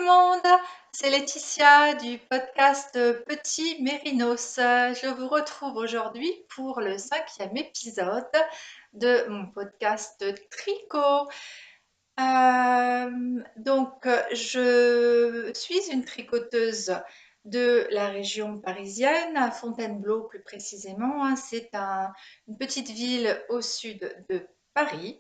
le monde, c'est Laetitia du podcast Petit Mérinos. Je vous retrouve aujourd'hui pour le 5e épisode de mon podcast tricot. Je suis une tricoteuse de la région parisienne, à Fontainebleau plus précisément, hein. C'est une petite ville au sud de Paris.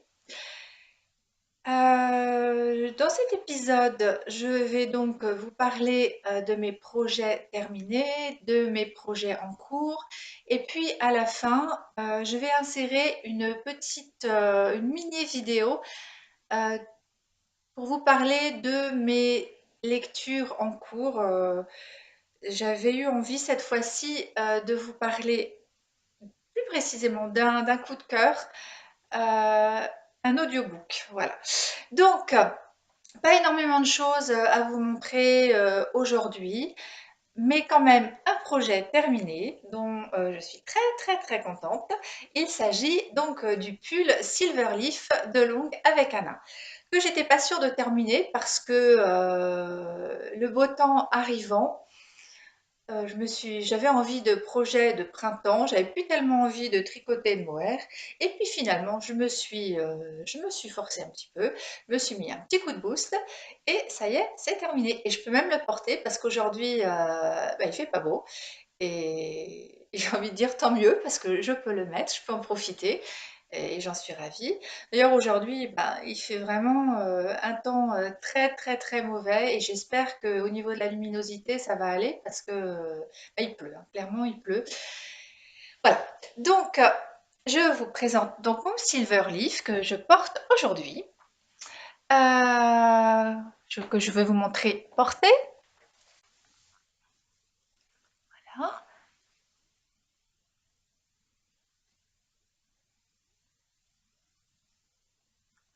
Dans cet épisode, je vais donc vous parler de mes projets terminés, de mes projets en cours, et puis à la fin, je vais insérer une mini vidéo euh, pour vous parler de mes lectures en cours. J'avais eu envie cette fois-ci de vous parler plus précisément d'un coup de cœur, un audiobook. Voilà. Donc, pas énormément de choses à vous montrer aujourd'hui, mais quand même un projet terminé dont je suis très très très contente. Il s'agit donc du pull Silverleaf de longue avec Anna, que j'étais pas sûre de terminer parce que le beau temps arrivant, j'avais envie de projets de printemps, j'avais plus tellement envie de tricoter de mohair, et puis finalement je me suis forcée un petit peu, je me suis mis un petit coup de boost, et ça y est, c'est terminé. Et je peux même le porter parce qu'aujourd'hui, il fait pas beau, et j'ai envie de dire tant mieux parce que je peux le mettre, je peux en profiter et j'en suis ravie. D'ailleurs aujourd'hui, il fait vraiment un temps très très très mauvais et j'espère qu'au niveau de la luminosité ça va aller parce que il pleut, hein. Clairement il pleut. Voilà, donc je vous présente donc mon Silverleaf que je porte aujourd'hui, que je vais vous montrer porter. Voilà.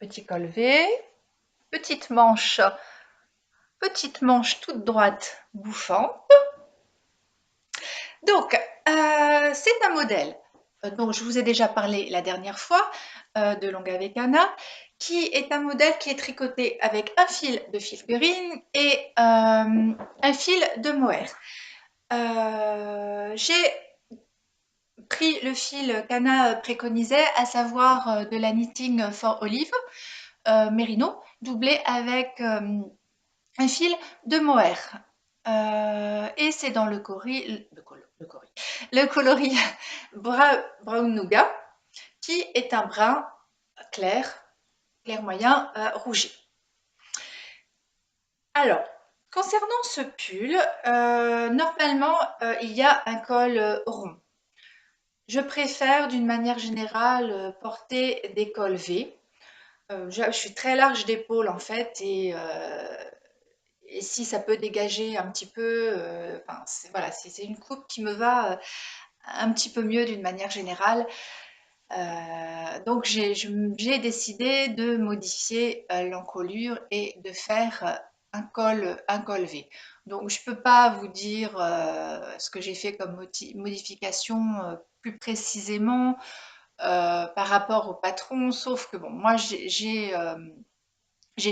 Petit col V, petite manche toute droite bouffante. Donc, c'est un modèle dont je vous ai déjà parlé la dernière fois, de Longue avec Anna, qui est un modèle qui est tricoté avec un fil de fil-green et un fil de mohair. J'ai pris le fil qu'Anna préconisait, à savoir de la Knitting for Olive Merino, doublé avec un fil de mohair. Et c'est dans le coloris brown nougat, qui est un brun clair moyen rougi. Alors, concernant ce pull, normalement il y a un col rond. Je préfère d'une manière générale porter des cols V. Je suis très large d'épaule en fait, et si ça peut dégager un petit peu, voilà, c'est une coupe qui me va un petit peu mieux d'une manière générale. Donc j'ai décidé de modifier l'encolure et de faire un col V. Donc je ne peux pas vous dire ce que j'ai fait comme modification plus précisément par rapport au patron, sauf que bon, moi j'ai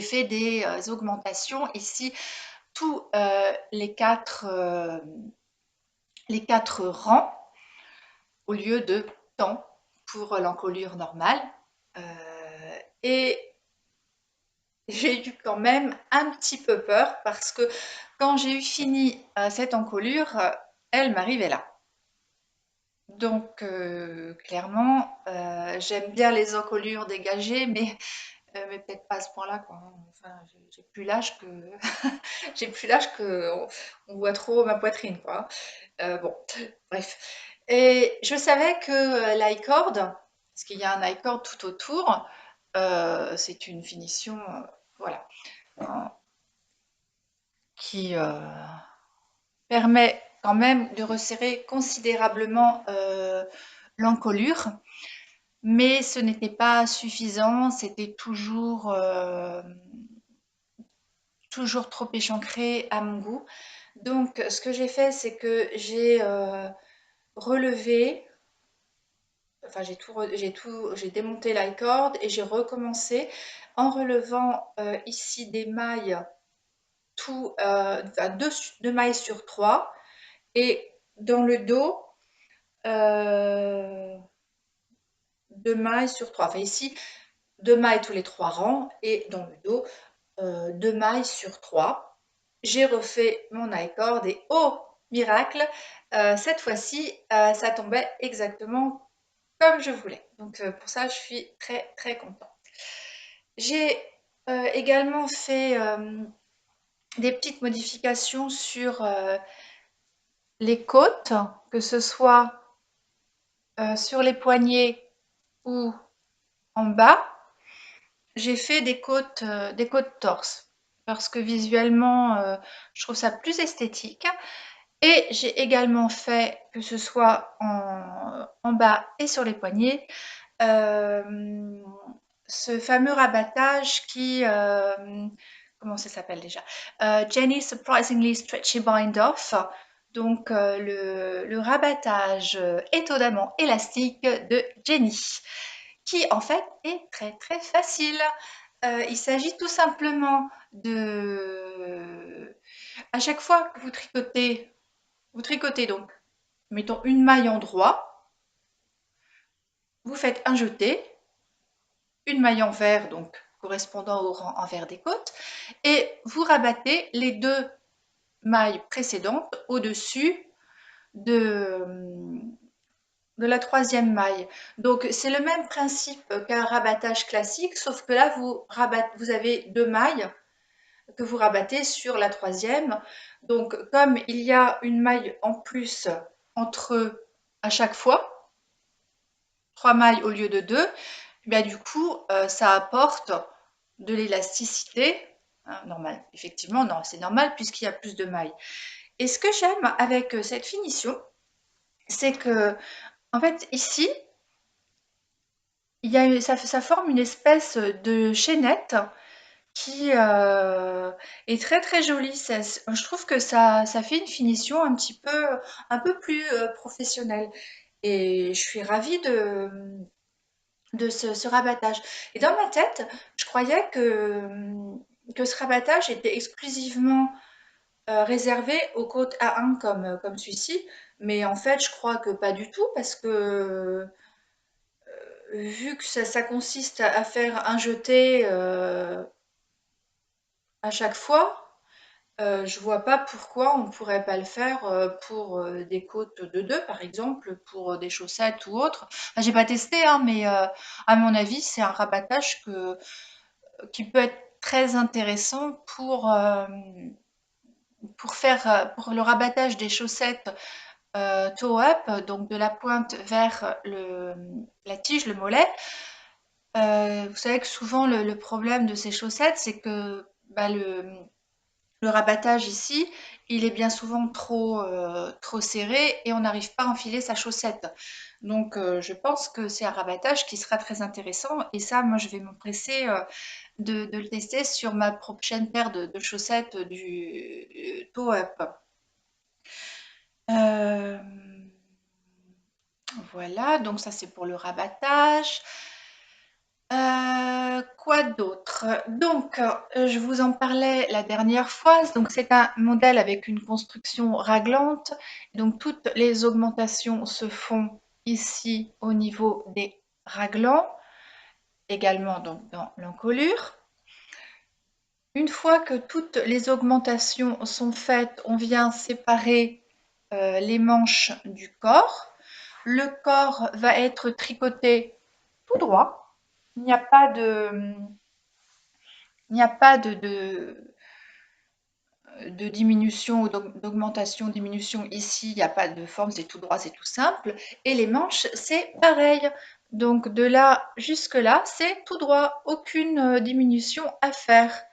fait des augmentations ici, tous les quatre rangs au lieu de temps pour l'encolure normale. Et j'ai eu quand même un petit peu peur parce que quand j'ai eu fini cette encolure, elle m'arrivait là. Donc clairement, j'aime bien les encolures dégagées, mais peut-être pas à ce point-là, quoi. Enfin, j'ai plus l'âge que j'ai plus l'âge que on voit trop ma poitrine, quoi. Bon, bref. Et je savais que l'i-cord, parce qu'il y a un i-cord tout autour, c'est une finition, voilà, hein, qui permet quand même de resserrer considérablement l'encolure, mais ce n'était pas suffisant, c'était toujours trop échancré à mon goût. Donc ce que j'ai fait, c'est que j'ai relevé, enfin j'ai démonté l'i-cord, et j'ai recommencé en relevant ici des mailles tout, enfin 2 mailles sur 3 et dans le dos, 2 mailles sur 3. Enfin ici, 2 mailles tous les 3 rangs et dans le dos, 2 mailles sur 3. J'ai refait mon I-cord et oh miracle, cette fois-ci, ça tombait exactement comme je voulais. Donc pour ça, je suis très, très contente. J'ai également fait des petites modifications sur les côtes, que ce soit sur les poignets ou en bas. J'ai fait des côtes torse parce que visuellement, je trouve ça plus esthétique. Et j'ai également fait, que ce soit en bas et sur les poignets, ce fameux rabattage qui, comment ça s'appelle déjà? Jenny Surprisingly Stretchy Bind Off. Donc le rabattage étonnamment élastique de Jenny, qui en fait est très très facile. Il s'agit tout simplement de... À chaque fois que vous tricotez donc, mettons une maille en droit, vous faites un jeté, une maille envers, donc correspondant au rang envers des côtes, et vous rabattez les 2 mailles précédentes au-dessus de, la 3e maille. Donc c'est le même principe qu'un rabattage classique, sauf que là vous avez 2 mailles que vous rabattez sur la 3e. Donc comme il y a une maille en plus entre eux à chaque fois, 3 mailles au lieu de 2, bien, du coup, ça apporte de l'élasticité. Hein, normal. Effectivement, non, c'est normal puisqu'il y a plus de mailles. Et ce que j'aime avec cette finition, c'est que, en fait, ici, il y a, ça forme une espèce de chaînette qui est très très jolie. Je trouve que ça fait une finition un peu plus professionnelle. Et je suis ravie de ce rabattage. Et dans ma tête, je croyais que ce rabattage était exclusivement réservé aux côtes A1 comme celui-ci, mais en fait, je crois que pas du tout, parce que vu que ça consiste à faire un jeté à chaque fois, je vois pas pourquoi on pourrait pas le faire pour des côtes de 2, par exemple, pour des chaussettes ou autre. Enfin, j'ai pas testé, hein, mais à mon avis, c'est un rabattage qui peut être très intéressant pour le rabattage des chaussettes toe up, donc de la pointe vers la tige, le mollet. Vous savez que souvent le problème de ces chaussettes, c'est que bah, le rabattage ici, il est bien souvent trop serré et on n'arrive pas à enfiler sa chaussette. Donc je pense que c'est un rabattage qui sera très intéressant et ça, moi, je vais m'empresser de le tester sur ma prochaine paire de chaussettes du toe up. Euh, voilà, donc ça c'est pour le rabattage. Quoi d'autre? Donc, je vous en parlais la dernière fois. Donc, c'est un modèle avec une construction raglante. Donc, toutes les augmentations se font ici au niveau des raglans, également donc dans l'encolure. Une fois que toutes les augmentations sont faites, on vient séparer les manches du corps. Le corps va être tricoté tout droit. Il n'y a pas de, il n'y a pas de diminution ou d'augmentation, diminution ici, il n'y a pas de forme, c'est tout droit, c'est tout simple. Et les manches, c'est pareil. Donc de là jusque là, c'est tout droit, aucune diminution à faire.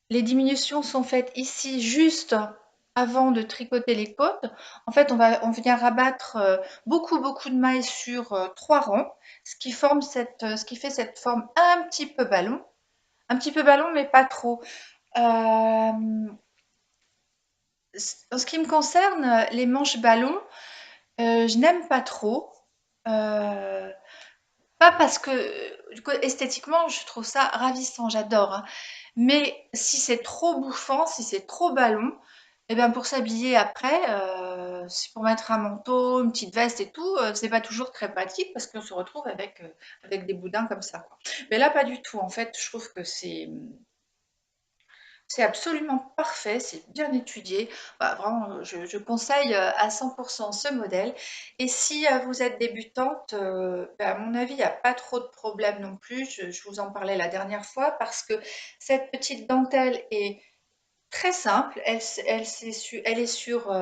Les diminutions sont faites ici juste avant de tricoter les côtes. En fait, on vient rabattre beaucoup de mailles sur 3 rangs, ce qui fait cette forme un petit peu ballon. Un petit peu ballon, mais pas trop. En ce qui me concerne, les manches ballon, je n'aime pas trop. Euh, Pas parce que du coup, esthétiquement, je trouve ça ravissant, j'adore, hein. Mais si c'est trop bouffant, si c'est trop ballon, et bien pour s'habiller après, c'est pour mettre un manteau, une petite veste et tout, c'est pas toujours très pratique parce qu'on se retrouve avec des boudins comme ça, quoi. Mais là, pas du tout. En fait, je trouve que c'est absolument parfait, c'est bien étudié. Bah, vraiment, je conseille à 100% ce modèle. Et si vous êtes débutante, bah, à mon avis, il n'y a pas trop de problèmes non plus. Je vous en parlais la dernière fois parce que cette petite dentelle est très simple. Elle est sur,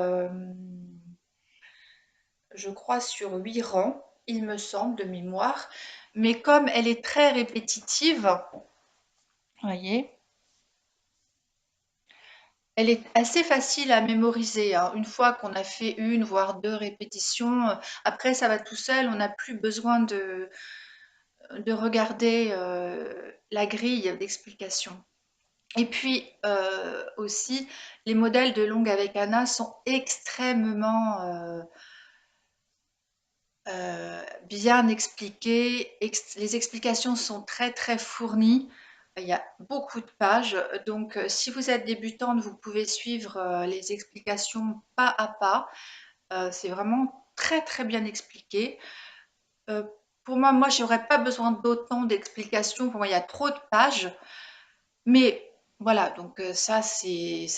je crois, sur 8 rangs, il me semble, de mémoire. Mais comme elle est très répétitive, vous voyez, elle est assez facile à mémoriser, hein. Une fois qu'on a fait une, voire deux répétitions, après ça va tout seul, on n'a plus besoin de regarder la grille d'explication. Et puis aussi, les modèles de Long avec Anna sont extrêmement bien expliqués. Les explications sont très très fournies. Il y a beaucoup de pages. Donc, si vous êtes débutante, vous pouvez suivre les explications pas à pas. C'est vraiment très très bien expliqué. Euh, pour moi, je n'aurais pas besoin d'autant d'explications. Pour moi, il y a trop de pages. Mais voilà, donc ça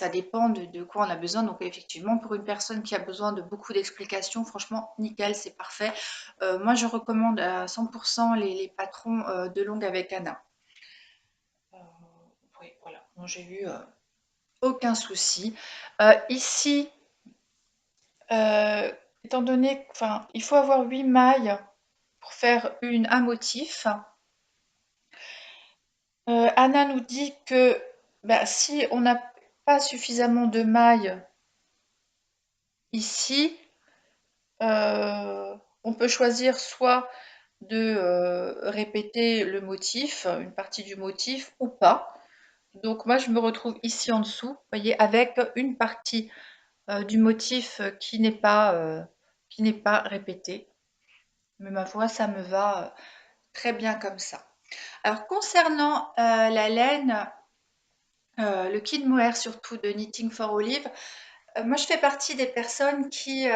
dépend de quoi on a besoin. Donc effectivement, pour une personne qui a besoin de beaucoup d'explications, franchement, nickel, c'est parfait. Moi, je recommande à 100% les patrons de Longue avec Anna. Euh, oui, voilà, moi j'ai eu aucun souci. Ici, euh, étant donné, enfin, il faut avoir 8 mailles pour faire un motif. Anna nous dit que bah, si on n'a pas suffisamment de mailles ici, on peut choisir soit de répéter le motif, une partie du motif ou pas. Donc moi je me retrouve ici en dessous, vous voyez, avec une partie du motif qui n'est pas répétée. Mais ma foi, ça me va très bien comme ça. Alors concernant la laine, le kit mohair surtout de Knitting for Olive, moi je fais partie des personnes qui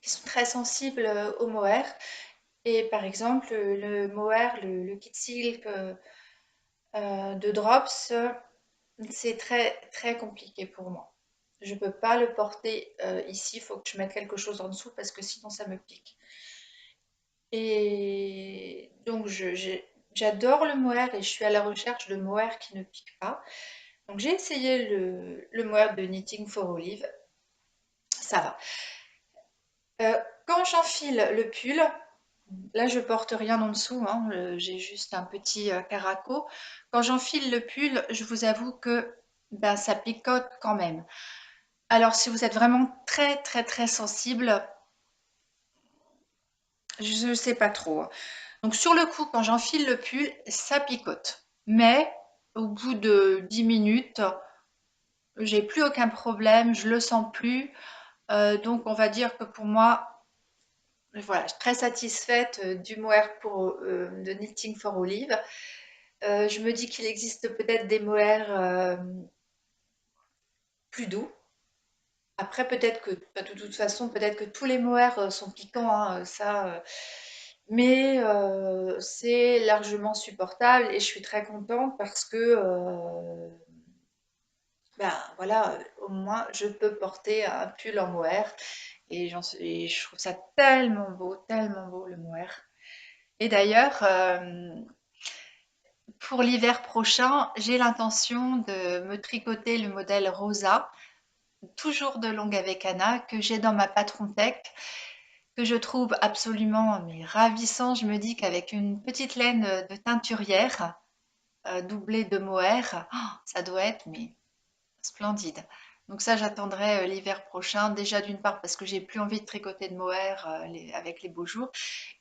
sont très sensibles au mohair. Et par exemple, le mohair, le kit silk de Drops, c'est très très compliqué pour moi. Je ne peux pas le porter ici, il faut que je mette quelque chose en dessous parce que sinon ça me pique. Et donc j'adore le mohair et je suis à la recherche de mohair qui ne pique pas. Donc j'ai essayé le mohair de Knitting for Olive, ça va. Quand j'enfile le pull, là je porte rien en dessous, hein, j'ai juste un petit caraco. Quand j'enfile le pull, je vous avoue que ben, ça picote quand même. Alors si vous êtes vraiment très très très sensible, je ne sais pas trop, hein. Donc sur le coup, quand j'enfile le pull, ça picote. Mais au bout de 10 minutes, j'ai plus aucun problème, je le sens plus. Donc on va dire que pour moi, voilà, je suis très satisfaite du mohair de Knitting for Olive. Je me dis qu'il existe peut-être des mohairs plus doux. Après, peut-être que, bah, de toute façon, peut-être que tous les mohairs sont piquants, hein, mais c'est largement supportable et je suis très contente parce que, ben voilà, au moins je peux porter un pull en mohair et je trouve ça tellement beau le mohair. Et d'ailleurs, pour l'hiver prochain, j'ai l'intention de me tricoter le modèle Rosa, toujours de Longue avec Anna, que j'ai dans ma Patron Tech, que je trouve absolument mais ravissant. Je me dis qu'avec une petite laine de teinturière, doublée de mohair, oh, ça doit être mais splendide. Donc ça, j'attendrai l'hiver prochain. Déjà d'une part parce que j'ai plus envie de tricoter de mohair avec les beaux jours.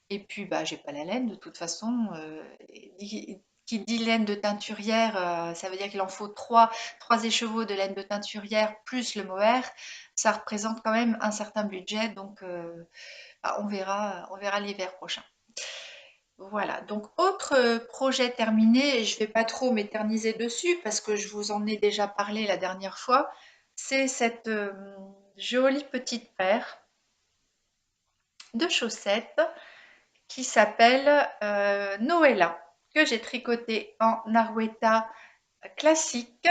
Et puis, bah, j'ai pas la laine de toute façon. Qui dit laine de teinturière, ça veut dire qu'il en faut trois écheveaux de laine de teinturière plus le mohair. Ça représente quand même un certain budget, donc bah, on verra l'hiver prochain. Voilà, donc autre projet terminé, je vais pas trop m'éterniser dessus parce que je vous en ai déjà parlé la dernière fois, c'est cette jolie petite paire de chaussettes qui s'appelle Noëlla, que j'ai tricoté en Arwetta classique,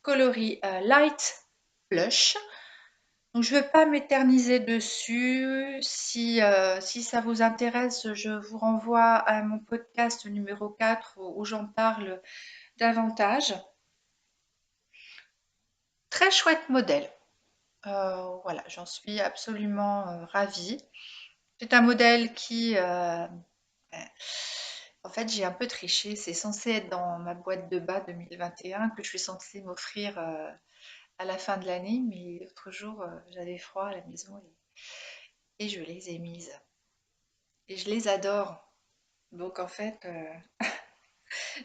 coloris light blush. Donc je ne vais pas m'éterniser dessus. Si ça vous intéresse, je vous renvoie à mon podcast numéro 4 où j'en parle davantage. Très chouette modèle. Voilà, j'en suis absolument ravie. C'est un modèle qui, en fait, j'ai un peu triché. C'est censé être dans ma boîte de bas 2021 que je suis censée m'offrir à la fin de l'année, mais l'autre jour, j'avais froid à la maison et je les ai mises. Et je les adore. Donc en fait,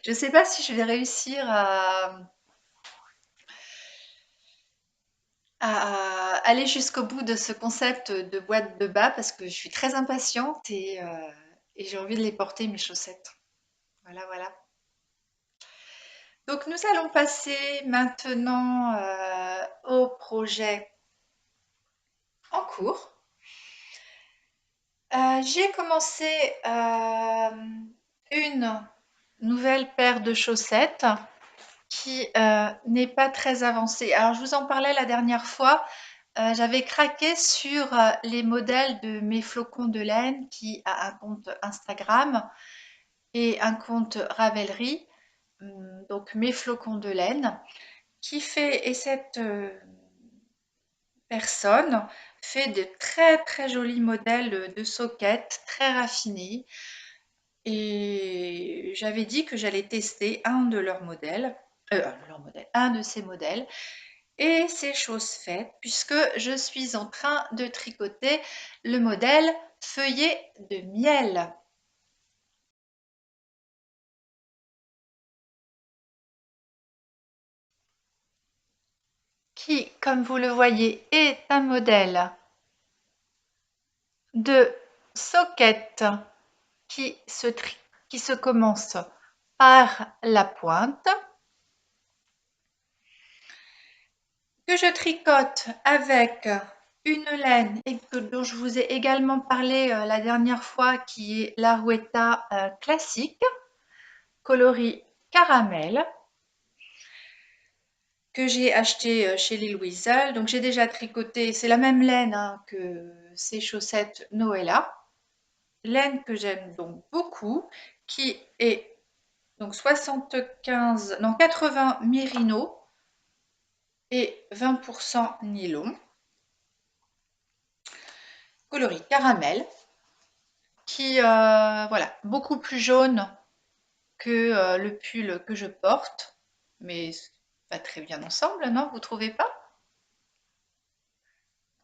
je ne sais pas si je vais réussir à aller jusqu'au bout de ce concept de boîte de bas parce que je suis très impatiente et j'ai envie de les porter, mes chaussettes. Voilà, voilà. Donc nous allons passer maintenant au projet en cours. J'ai commencé une nouvelle paire de chaussettes qui n'est pas très avancée. Alors je vous en parlais la dernière fois, j'avais craqué sur les modèles de mes flocons de laine qui a un compte Instagram et un compte Ravelry, donc mes flocons de laine, qui fait, et cette personne fait de très très jolis modèles de soquettes très raffinés. Et j'avais dit que j'allais tester un de leurs modèles, un de ces modèles. Et c'est chose faite puisque je suis en train de tricoter le modèle feuillet de miel. Qui, comme vous le voyez, est un modèle de soquette qui se commence par la pointe, que je tricote avec une laine dont je vous ai également parlé la dernière fois, qui est l'Arwetta classique, coloris caramel, que j'ai acheté chez Lil Weasel. Donc j'ai déjà tricoté, c'est la même laine hein, que ces chaussettes Noëlla. Laine que j'aime donc beaucoup, qui est donc 80 mérino et 20% nylon, coloris caramel, qui voilà, beaucoup plus jaune que le pull que je porte, mais ça va très bien ensemble, non? Vous trouvez pas?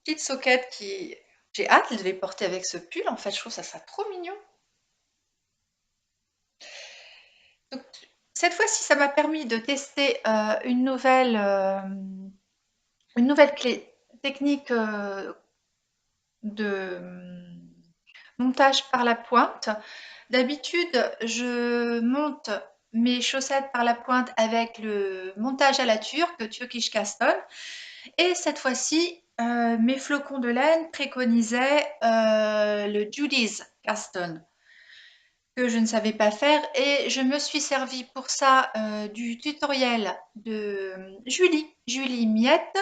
Petite soquette qui... J'ai hâte de les porter avec ce pull, en fait, je trouve ça sera trop mignon. Donc, cette fois-ci, ça m'a permis de tester une nouvelle technique de montage par la pointe. D'habitude, je monte mes chaussettes par la pointe avec le montage à la turkish caston. Et cette fois-ci, mes flocons de laine préconisaient le Judy's Caston, que je ne savais pas faire. Et je me suis servi pour ça du tutoriel de Julie Miette,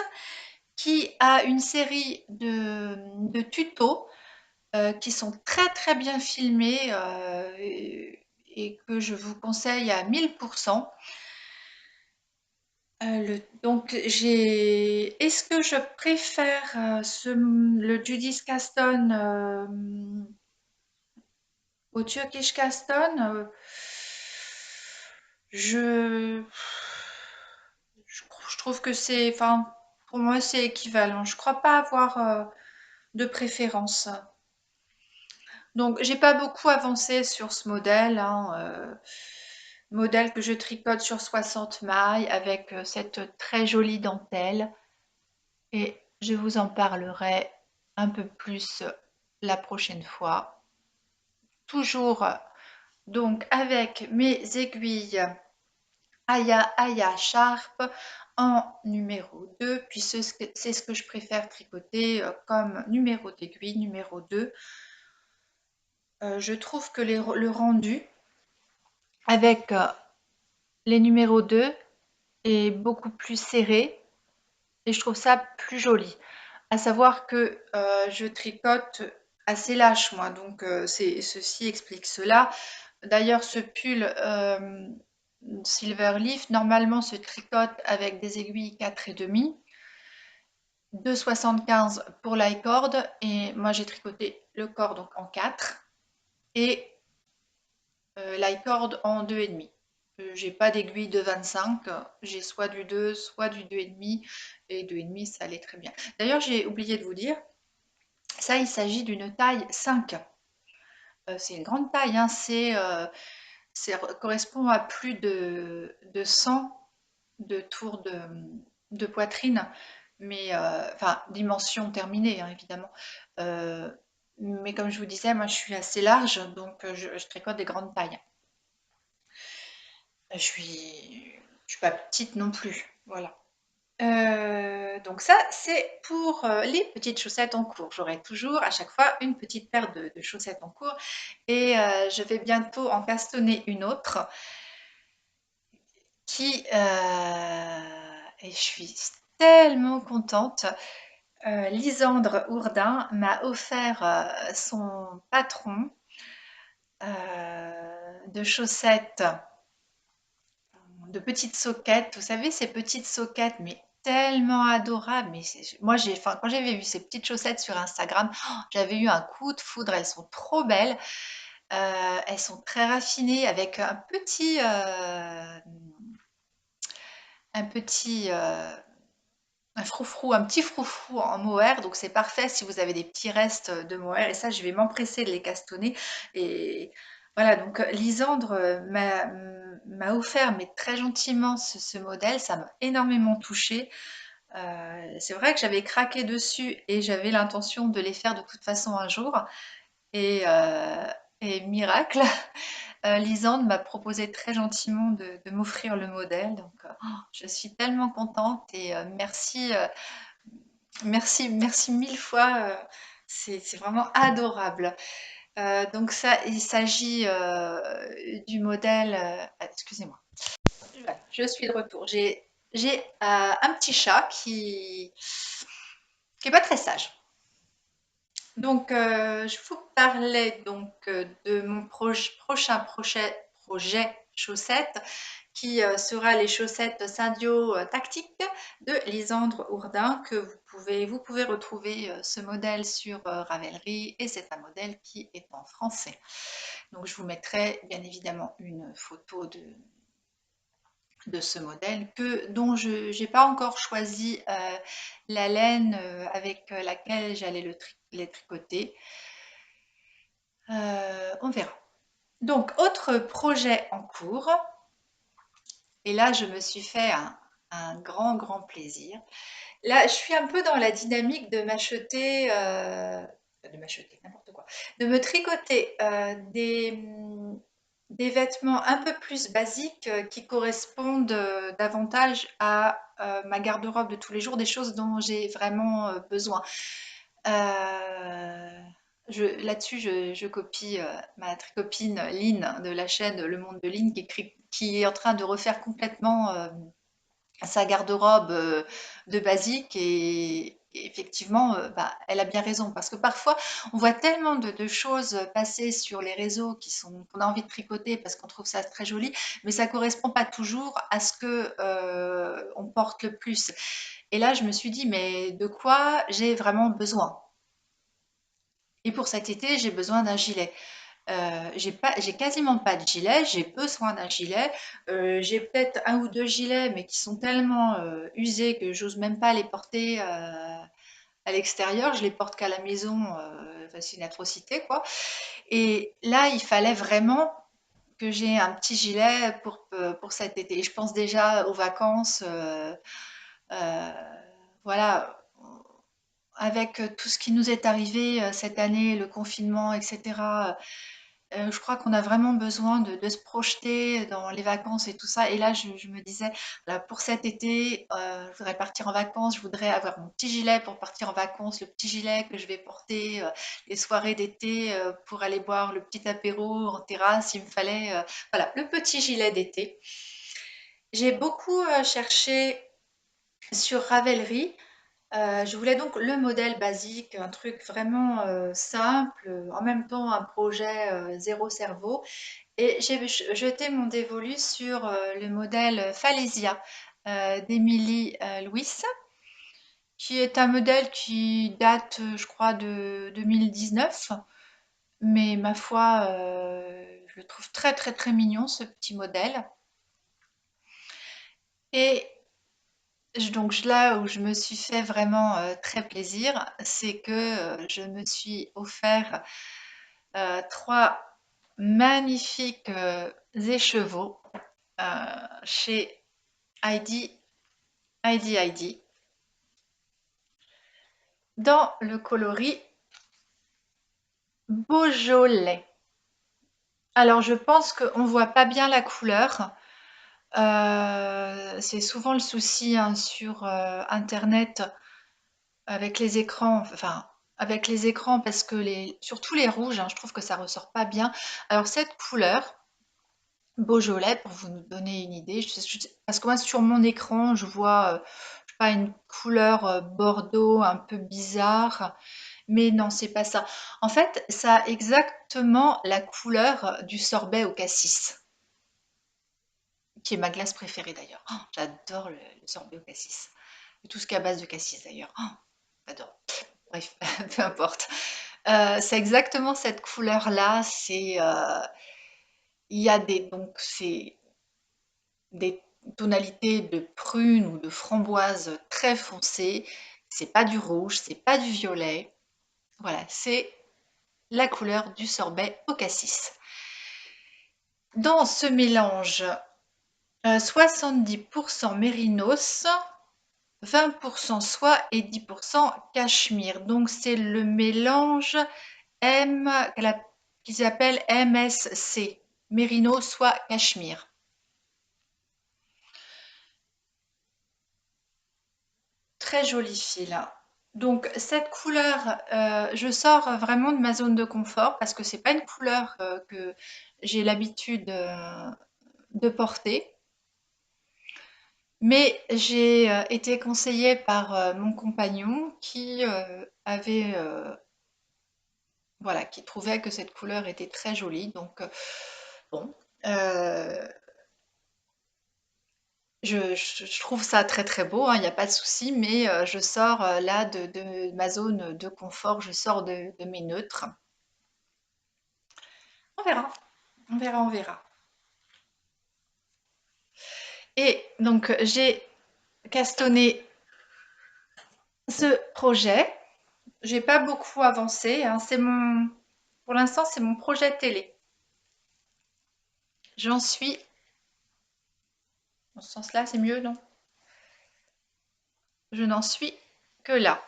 qui a une série de tutos qui sont très très bien filmés et que je vous conseille à 1000%. Donc est-ce que je préfère le Judy's Caston au Turkish Caston? Je, je trouve que c'est, enfin, pour moi c'est équivalent. Je crois pas avoir de préférence. Donc j'ai pas beaucoup avancé sur ce modèle, hein, modèle que je tricote sur 60 mailles avec cette très jolie dentelle. Et je vous en parlerai un peu plus la prochaine fois. Toujours donc avec mes aiguilles Aya Sharp en numéro 2, puis c'est ce que je préfère tricoter comme numéro d'aiguille, numéro 2. Je trouve que le rendu avec les numéros 2 est beaucoup plus serré et je trouve ça plus joli. À savoir que je tricote assez lâche moi, donc ceci explique cela. D'ailleurs, ce pull Silverleaf, normalement, se tricote avec des aiguilles 4,5, 2,75 pour l'i-cord, et moi j'ai tricoté le corps donc en 4 et l'i-cord en 2,5. J'ai pas d'aiguille de 25, j'ai soit du 2, soit du 2,5, et 2,5 ça allait très bien. D'ailleurs, j'ai oublié de vous dire, ça il s'agit d'une taille 5. C'est une grande taille, hein, ça correspond à plus de 100 de tours de poitrine, mais enfin, dimension terminée, hein, évidemment. Euh, mais comme je vous disais, moi je suis assez large, donc je tricote des grandes tailles. Je suis pas petite non plus, voilà. Donc ça, c'est pour les petites chaussettes en cours. J'aurai toujours à chaque fois une petite paire de chaussettes en cours et je vais bientôt en castonner une autre et je suis tellement contente. Lisandre Ourdin m'a offert son patron de chaussettes, de petites soquettes. Vous savez, ces petites soquettes, mais tellement adorables. Mais moi, quand j'avais vu ces petites chaussettes sur Instagram, oh, j'avais eu un coup de foudre. Elles sont trop belles. Elles sont très raffinées avec un petit un petit froufrou en mohair, donc c'est parfait si vous avez des petits restes de mohair. Et ça, je vais m'empresser de les castonner. Et voilà, donc Lisandre m'a offert, mais très gentiment, ce modèle. Ça m'a énormément touchée. C'est vrai que j'avais craqué dessus et j'avais l'intention de les faire de toute façon un jour. Et, euh, et miracle, Lisande m'a proposé très gentiment de m'offrir le modèle. Donc, je suis tellement contente et merci mille fois. C'est vraiment adorable. Donc ça, il s'agit du modèle. Excusez-moi. Voilà, je suis de retour. J'ai un petit chat qui est pas très sage. Donc, je vous parlais donc de mon prochain projet chaussettes qui sera les chaussettes Syndio tactiques de Lisandre Ourdin que vous pouvez retrouver ce modèle sur Ravelry et c'est un modèle qui est en français. Donc, je vous mettrai bien évidemment une photo de ce modèle dont je n'ai pas encore choisi la laine avec laquelle j'allais les tricoter. On verra. Donc, autre projet en cours, et là je me suis fait un grand plaisir. Là, je suis un peu dans la dynamique n'importe quoi, de me tricoter des vêtements un peu plus basiques qui correspondent davantage à ma garde-robe de tous les jours, des choses dont j'ai vraiment besoin. Euh, Là-dessus, je copie ma copine Lynn de la chaîne Le Monde de Lynn qui est en train de refaire complètement sa garde-robe de basique et effectivement, bah, elle a bien raison parce que parfois on voit tellement de choses passer sur les réseaux qu'on a envie de tricoter parce qu'on trouve ça très joli, mais ça correspond pas toujours à ce que on porte le plus. Et là, je me suis dit, mais de quoi j'ai vraiment besoin? Et pour cet été, j'ai besoin d'un gilet. J'ai quasiment pas de gilet, j'ai besoin d'un gilet. J'ai peut-être un ou deux gilets, mais qui sont tellement usés que j'ose même pas les porter à l'extérieur. Je les porte qu'à la maison. Enfin, c'est une atrocité, quoi. Et là, il fallait vraiment que j'ai un petit gilet pour cet été. Je pense déjà aux vacances. Euh, voilà, avec tout ce qui nous est arrivé cette année, le confinement, etc. je crois qu'on a vraiment besoin de se projeter dans les vacances et tout ça. Et là, je me disais, là, pour cet été, je voudrais partir en vacances, je voudrais avoir mon petit gilet pour partir en vacances, le petit gilet que je vais porter les soirées d'été pour aller boire le petit apéro en terrasse. Il me fallait, voilà, le petit gilet d'été. J'ai beaucoup cherché sur Ravelry. Je voulais donc le modèle basique, un truc vraiment simple, en même temps un projet zéro cerveau. Et j'ai jeté mon dévolu sur le modèle Falesia d'Emily Louis, qui est un modèle qui date, je crois, de 2019. Mais ma foi, je le trouve très très très mignon, ce petit modèle. Et donc là où je me suis fait vraiment très plaisir, c'est que je me suis offert trois magnifiques écheveaux chez Heidi, Heidi, dans le coloris Beaujolais. Alors je pense qu'on voit pas bien la couleur. C'est souvent le souci hein, sur Internet avec les écrans, enfin avec les écrans parce que surtout les rouges, hein, je trouve que ça ressort pas bien. Alors cette couleur, Beaujolais, pour vous donner une idée, parce que moi sur mon écran, je vois je sais pas, une couleur bordeaux un peu bizarre, mais non, c'est pas ça. En fait, ça a exactement la couleur du sorbet au cassis, qui est ma glace préférée d'ailleurs. Oh, j'adore le sorbet au cassis. Et tout ce qui est à base de cassis d'ailleurs. Oh, j'adore. Bref, peu importe. C'est exactement cette couleur-là. Il y a c'est des tonalités de prune ou de framboise très foncées. C'est pas du rouge, c'est pas du violet. Voilà, c'est la couleur du sorbet au cassis. Dans ce mélange, 70% mérinos, 20% soie et 10% cachemire. Donc c'est le mélange M qu'ils appellent MSC, mérino soie cachemire. Très joli fil. Donc cette couleur, je sors vraiment de ma zone de confort parce que c'est pas une couleur que j'ai l'habitude de porter. Mais j'ai été conseillée par mon compagnon qui avait voilà, qui trouvait que cette couleur était très jolie. Donc bon, euh, je trouve ça très très beau, hein, il n'y a pas de souci, mais je sors là de ma zone de confort, je sors de mes neutres. On verra, on verra, on verra. Et donc j'ai castonné ce projet. J'ai pas beaucoup avancé, hein, pour l'instant c'est mon projet télé. J'en suis, dans ce sens-là, c'est mieux, non? Je n'en suis que là.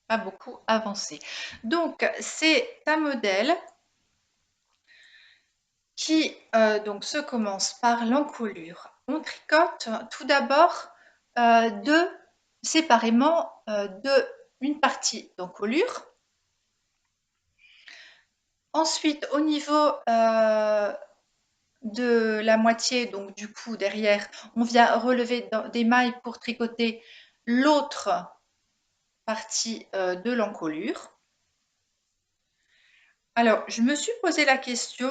Pas beaucoup avancé. Donc, c'est un modèle qui donc se commence par l'encolure. On tricote tout d'abord séparément une partie d'encolure. Ensuite, au niveau de la moitié, donc du cou derrière, on vient relever des mailles pour tricoter l'autre partie de l'encolure. Alors, je me suis posé la question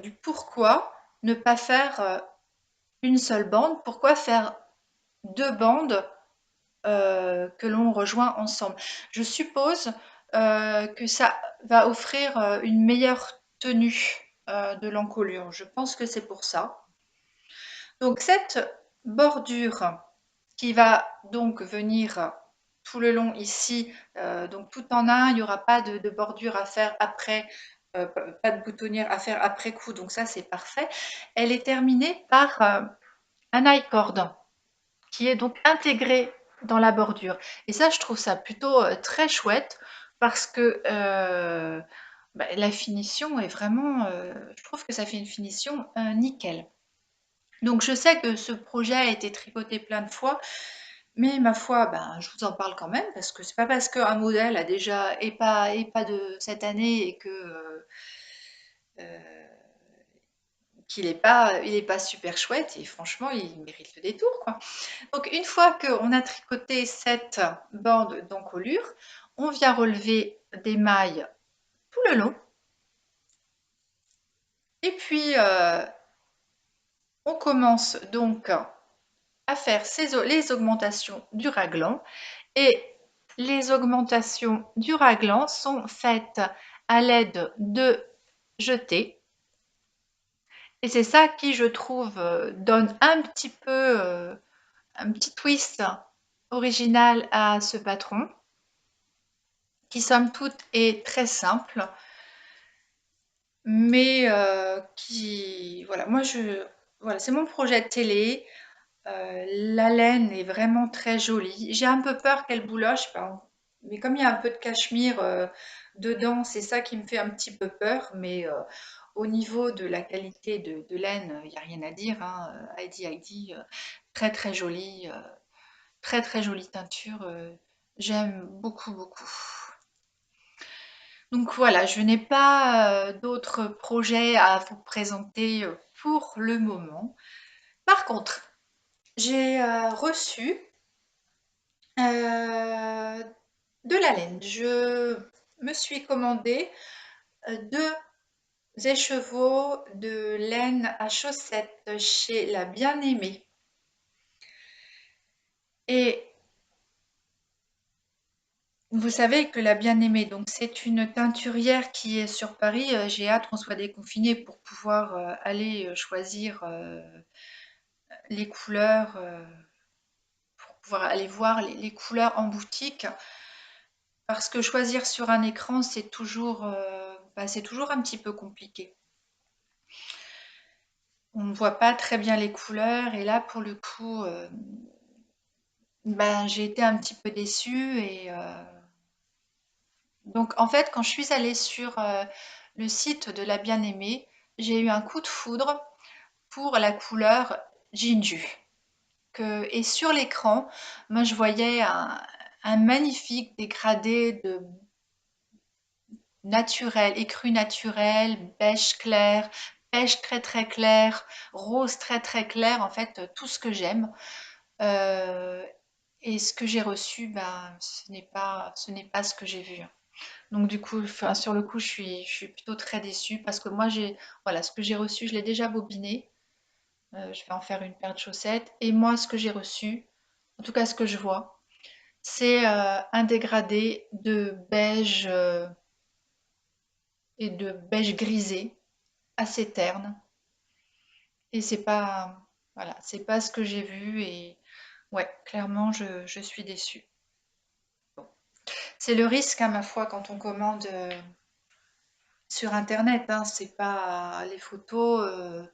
du pourquoi ne pas faire une seule bande, pourquoi faire deux bandes que l'on rejoint ensemble. Je suppose que ça va offrir une meilleure tenue de l'encolure. Je pense que c'est pour ça. Donc cette bordure qui va donc venir tout le long ici, donc tout en un, il n'y aura pas de bordure à faire après, pas de boutonnière à faire après coup, donc ça c'est parfait. Elle est terminée par un I-cord qui est donc intégré dans la bordure. Et ça, je trouve ça plutôt très chouette parce que la finition est vraiment, je trouve que ça fait une finition nickel. Donc je sais que ce projet a été tricoté plein de fois, mais ma foi, je vous en parle quand même parce que c'est pas parce qu'un modèle a déjà est pas de cette année et que, qu'il est pas super chouette et franchement, il mérite le détour, quoi. Donc une fois qu'on a tricoté cette bande d'encolure, on vient relever des mailles tout le long et puis, on commence donc à faire les augmentations du raglan et les augmentations du raglan sont faites à l'aide de jetés et c'est ça qui, je trouve, donne un petit twist original à ce patron qui somme toute est très simple mais qui voilà, voilà, c'est mon projet de télé. La laine est vraiment très jolie. J'ai un peu peur qu'elle bouloche, mais comme il y a un peu de cachemire dedans, c'est ça qui me fait un petit peu peur. Mais au niveau de la qualité de laine, il n'y a rien à dire, hein. Heidi, très très jolie, très très jolie teinture. J'aime beaucoup beaucoup. Donc voilà, je n'ai pas d'autres projets à vous présenter pour le moment. Par contre, j'ai reçu de la laine. Je me suis commandé 2 écheveaux de laine à chaussettes chez La Bien-Aimée. Et vous savez que La Bien-Aimée, donc c'est une teinturière qui est sur Paris. J'ai hâte qu'on soit déconfiné pour pouvoir aller choisir les couleurs, pour pouvoir aller voir les couleurs en boutique. Parce que choisir sur un écran, c'est toujours un petit peu compliqué. On ne voit pas très bien les couleurs et là, pour le coup, j'ai été un petit peu déçue et donc en fait, quand je suis allée sur le site de La Bien-Aimée, j'ai eu un coup de foudre pour la couleur Jinju. Et sur l'écran, moi je voyais un magnifique dégradé de naturel, écru naturel, beige très très clair, rose très très clair, en fait tout ce que j'aime. Euh, et ce que j'ai reçu, ce n'est pas ce que j'ai vu. Donc du coup, enfin, sur le coup, je suis plutôt très déçue parce que moi, voilà, ce que j'ai reçu, je l'ai déjà bobiné. Je vais en faire une paire de chaussettes. Et moi, ce que j'ai reçu, en tout cas ce que je vois, c'est un dégradé de beige et de beige grisé, assez terne. Et voilà, c'est pas ce que j'ai vu. Et ouais, clairement, je suis déçue. Bon. C'est le risque, à ma foi, quand on commande sur Internet, hein, c'est pas les photos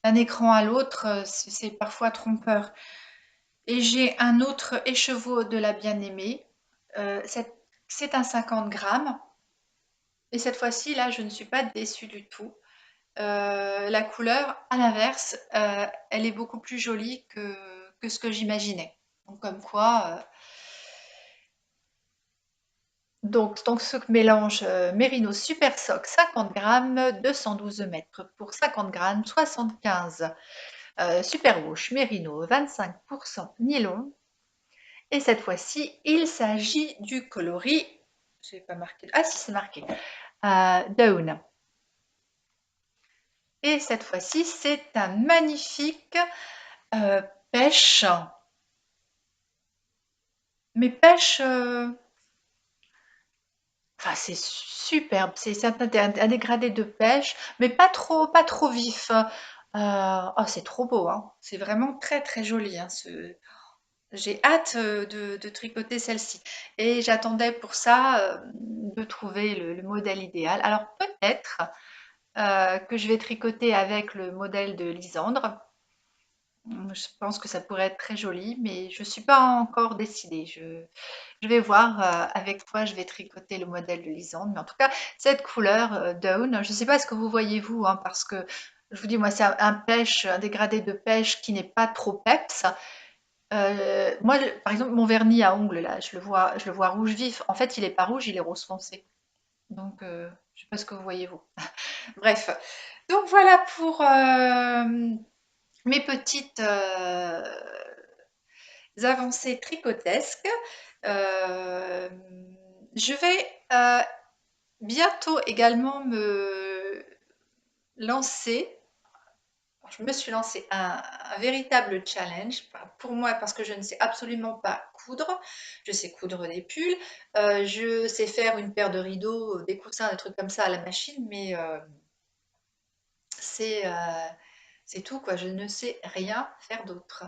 d'un écran à l'autre, c'est parfois trompeur. Et j'ai un autre écheveau de La Bien-Aimée. C'est un 50 grammes. Et cette fois-ci, là, je ne suis pas déçue du tout. La couleur, à l'inverse, elle est beaucoup plus jolie que ce que j'imaginais. Donc, comme quoi. Donc ce mélange Merino Super Sock 50 grammes, 212 mètres pour 50 grammes, 75 Superwash Merino 25% nylon. Et cette fois-ci, il s'agit du coloris, je n'ai pas marqué, ah si c'est marqué, Down. Et cette fois-ci, c'est un magnifique pêche, mais pêche, enfin c'est superbe, c'est un dégradé de pêche, mais pas trop vif. Oh, c'est trop beau, hein. C'est vraiment très très joli, hein, j'ai hâte de tricoter celle-ci. Et j'attendais pour ça de trouver le modèle idéal. Alors peut-être que je vais tricoter avec le modèle de Lisandre. Je pense que ça pourrait être très joli, mais je suis pas encore décidée. Je vais voir, avec toi, je vais tricoter le modèle de Lisande. Mais en tout cas, cette couleur, Dawn, je ne sais pas ce que vous voyez vous, hein, parce que je vous dis, moi, c'est un pêche, un dégradé de pêche qui n'est pas trop peps. Moi, par exemple, mon vernis à ongles, là, je le vois rouge vif. En fait, il est pas rouge, il est rose foncé. Donc, je sais pas ce que vous voyez vous. Bref. Donc voilà pour mes petites avancées tricotesques. Euh, je vais bientôt également me lancer. Je me suis lancé un véritable challenge pour moi parce que je ne sais absolument pas coudre. Je sais coudre des pulls, je sais faire une paire de rideaux, des coussins, des trucs comme ça à la machine, mais c'est c'est tout quoi. Je ne sais rien faire d'autre.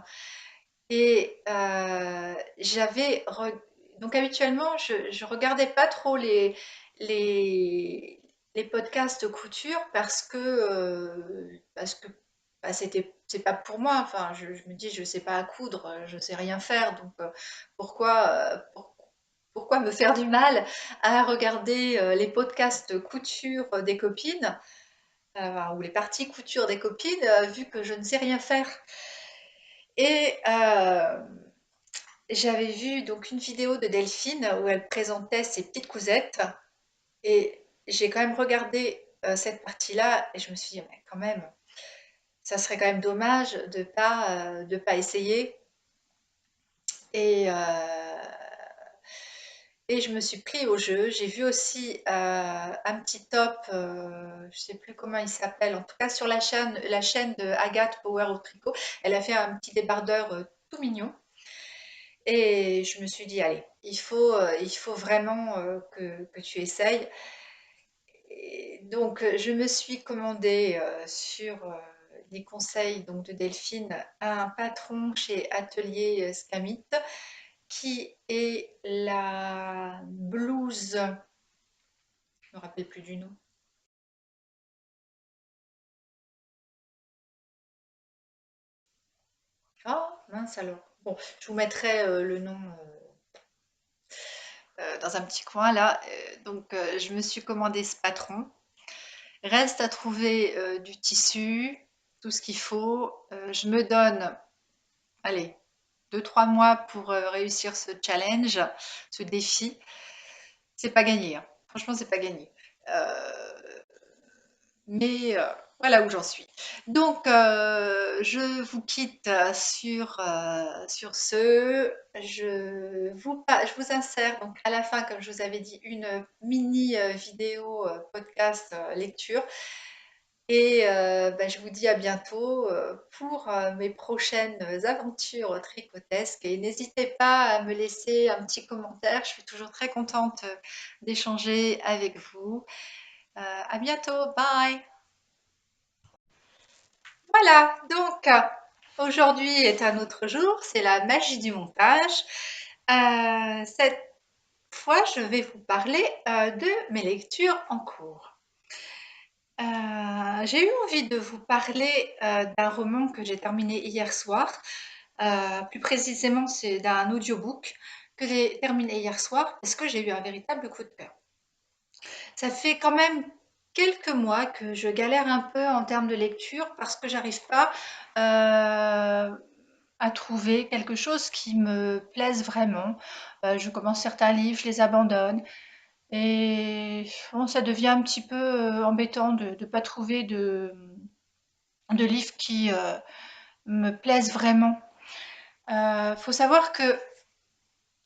Et donc habituellement, je regardais pas trop les, les podcasts couture parce que bah, c'est pas pour moi. Enfin, je me dis, je sais pas coudre, je sais rien faire, donc pourquoi, pourquoi me faire du mal à regarder les podcasts couture des copines, ou les parties couture des copines, vu que je ne sais rien faire. Et j'avais vu donc une vidéo de Delphine où elle présentait ses petites cousettes et j'ai quand même regardé cette partie-là et je me suis dit, mais quand même, ça serait quand même dommage de pas essayer. Et, et je me suis pris au jeu. J'ai vu aussi un petit top, je sais plus comment il s'appelle, en tout cas sur la chaîne de Agathe Power au tricot. Elle a fait un petit débardeur tout mignon. Et je me suis dit, allez, il faut vraiment que tu essayes. Et donc, je me suis commandé sur les conseils donc, de Delphine un patron chez Atelier Scamit qui est la blouse, je me rappelle plus du nom. Ah, mince alors. Bon, je vous mettrai le nom dans un petit coin là. Donc, je me suis commandé ce patron. Reste à trouver du tissu, tout ce qu'il faut. Je me donne, allez, 2 3 mois pour réussir ce challenge, ce défi. C'est pas gagné, hein. Franchement, c'est pas gagné. Euh, mais voilà où j'en suis. Donc, je vous quitte sur ce. Je vous insère donc à la fin, comme je vous avais dit, une mini vidéo podcast lecture. Et bah, je vous dis à bientôt pour mes prochaines aventures tricotesques. Et n'hésitez pas à me laisser un petit commentaire. Je suis toujours très contente d'échanger avec vous. À bientôt. Bye. Voilà, donc aujourd'hui est un autre jour. C'est la magie du montage. Cette fois, je vais vous parler de mes lectures en cours. J'ai eu envie de vous parler d'un roman que j'ai terminé hier soir. Plus précisément, c'est d'un audiobook que j'ai terminé hier soir parce que j'ai eu un véritable coup de cœur. Ça fait quand même quelques mois que je galère un peu en termes de lecture parce que j'arrive pas à trouver quelque chose qui me plaise vraiment. Je commence certains livres, je les abandonne. Et bon, ça devient un petit peu embêtant de ne pas trouver de livres qui me plaisent vraiment. Faut savoir que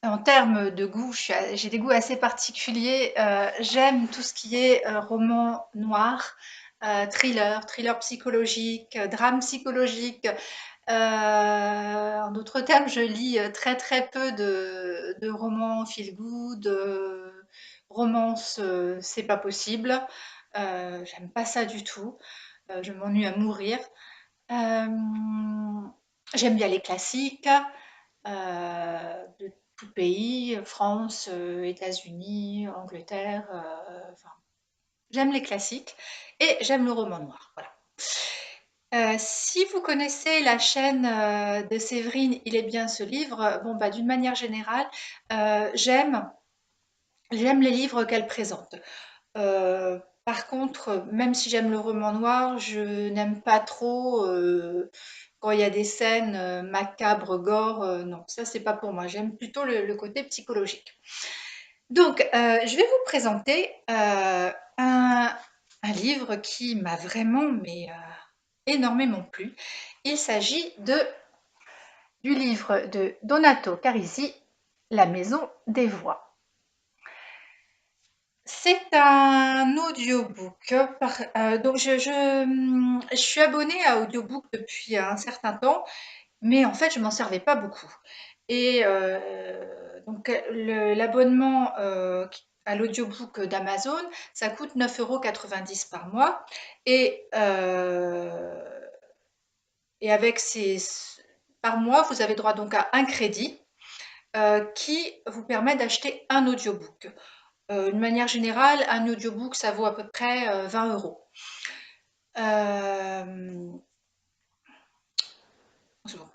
en termes de goût, j'ai des goûts assez particuliers. J'aime tout ce qui est roman noir, thriller psychologique, drame psychologique. En d'autres termes, je lis très très peu de romans feel good, romance, c'est pas possible. J'aime pas ça du tout. Je m'ennuie à mourir. Euh, J'aime bien les classiques de tout pays, France, États-Unis, Angleterre. Enfin, j'aime les classiques et j'aime le roman noir. Voilà. Si vous connaissez la chaîne, de Séverine, Il est bien ce livre, bon, bah, d'une manière générale, j'aime les livres qu'elle présente. Par contre, même si j'aime le roman noir, je n'aime pas trop, quand il y a des scènes, macabres, gore, non, ça c'est pas pour moi. J'aime plutôt le côté psychologique. Donc, je vais vous présenter, un livre qui m'a vraiment, mais, énormément plu. Il s'agit du livre de Donato Carisi, La maison des voix. C'est un audiobook. Donc je suis abonnée à Audiobook depuis un certain temps, mais en fait, je m'en servais pas beaucoup. Et donc l'abonnement à l'audiobook d'Amazon, ça coûte 9,90 € par mois. Et, avec par mois, vous avez droit donc à un crédit qui vous permet d'acheter un audiobook. De manière générale, un audiobook, ça vaut à peu près 20 euros.